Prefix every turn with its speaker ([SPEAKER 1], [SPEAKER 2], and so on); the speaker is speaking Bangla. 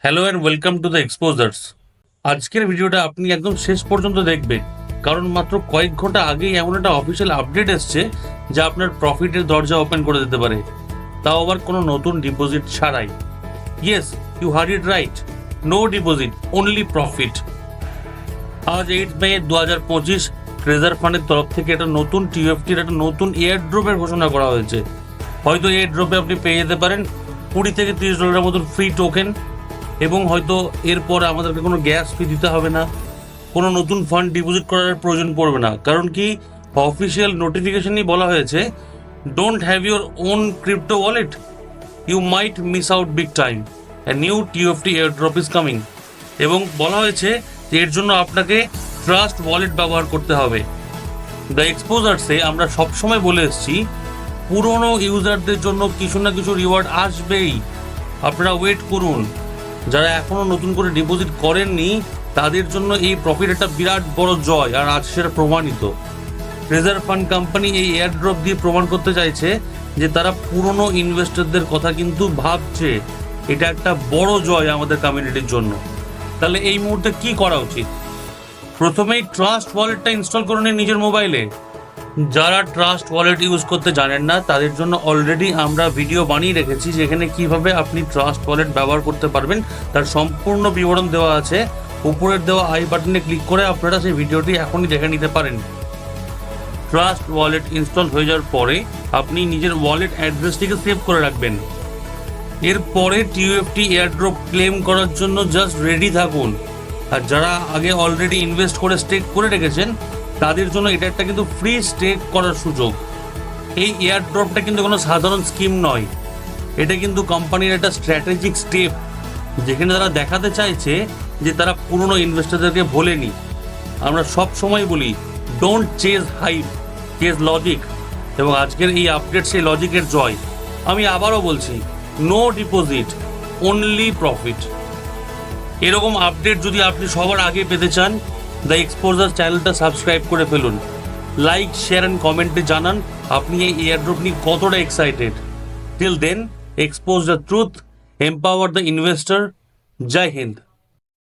[SPEAKER 1] Hello and welcome to the exposures. আজকের ভিডিওটা আপনি একদম শেষ পর্যন্ত দেখবেন, কারণ মাত্র কয়েক ঘন্টা আগেই এমন একটা অফিসিয়াল আপডেট এসছে যা আপনার প্রফিটের দরজা ওপেন করে দিতে পারে, তাও আবার কোনো নতুন ডিপোজিট ছাড়াই। Yes, you heard it right, no deposit, only profit. আজ 8 মে 2025 ট্রেজার ফান্ডের তরফ থেকে একটা নতুন টিএফটির একটা নতুন এয়ার ড্রপের ঘোষণা করা হয়েছে। হয়তো এয়ার ড্রপে আপনি পেয়ে যেতে পারেন $20 থেকে $30 মতন ফ্রি টোকেন, এবং হয়তো এরপর আমাদেরকে কোনো গ্যাস ফি দিতে হবে না, কোনো নতুন ফান্ড ডিপোজিট করার প্রয়োজন পড়বে না। কারণ কি, অফিসিয়াল নোটিফিকেশনই বলা হয়েছে, don't have your own crypto wallet, you might miss out big time, a new TFT air drop is coming. এবং বলা হয়েছে যে এর জন্য আপনাকে ট্রাস্ট ওয়ালেট ব্যবহার করতে হবে। দ্য এক্সপোজার্সে আমরা সবসময় বলে এসেছি, পুরনো ইউজারদের জন্য কিছু না কিছু রিওয়ার্ড আসবেই, আপনারা ওয়েট করুন। যারা এখনও নতুন করে ডিপোজিট করেননি তাদের জন্য এই প্রফিট একটা বিরাট বড় জয়, আর আজ সেটা প্রমাণিত। ট্রেজার ফান্ড কোম্পানি এই এয়ার ড্রপ দিয়ে প্রমাণ করতে চাইছে যে তারা পুরনো ইনভেস্টরদের কথা কিন্তু ভাবছে। এটা একটা বড় জয় আমাদের কমিউনিটির জন্য। তাহলে এই মুহূর্তে কি করা উচিত? প্রথমেই ট্রাস্ট ওয়ালেটটা ইনস্টল করে নিন নিজের মোবাইলে। যারা ট্রাস্ট ওয়ালেট ইউজ করতে জানেন না তাদের জন্য অলরেডি আমরা ভিডিও বানিয়ে রেখেছি, যেখানে কিভাবে আপনি ট্রাস্ট ওয়ালেট ব্যবহার করতে পারবেন তার সম্পূর্ণ বিবরণ দেওয়া আছে। উপরের দেওয়া আই বাটনে ক্লিক করে আপনারা সেই ভিডিওটি এখনই দেখে নিতে পারেন। ট্রাস্ট ওয়ালেট ইনস্টল হয়ে যাওয়ার পরে আপনি নিজের ওয়ালেট অ্যাড্রেসটিকে সেভ করে রাখবেন। এরপরে টিইউএফটি এয়ারড্রপ ক্লেম করার জন্য জাস্ট রেডি থাকুন। আর যারা আগে অলরেডি ইনভেস্ট করে স্টেক করে রেখেছেন তাদের জন্য এটা একটা কিন্তু ফ্রি স্টেক করার সুযোগ। এই এয়ারড্রপটা কিন্তু কোনো সাধারণ স্কিম নয়, এটা কিন্তু কোম্পানির একটা স্ট্র্যাটেজিক স্টেপ, যেখানে তারা দেখাতে চাইছে যে তারা পুরনো ইনভেস্টরদেরকে ভোলেনি। আমরা সব সময় বলি, don't chase hype, chase logic, এবং আজকের এই আপডেট সেই লজিকের জয়। আমি আবারও বলছি, নো ডিপোজিট, অনলি প্রফিট। এরকম আপডেট যদি আপনি সবার আগে পেতে চান, দ্য এক্সপোজার চ্যানেলটা সাবস্ক্রাইব করে ফেলুন। লাইক, শেয়ার অ্যান্ড কমেন্টে জানান আপনি এই এয়ারড্রপ নিয়ে কতটা excited. Till then, expose the truth, empower the investor. Jai Hind.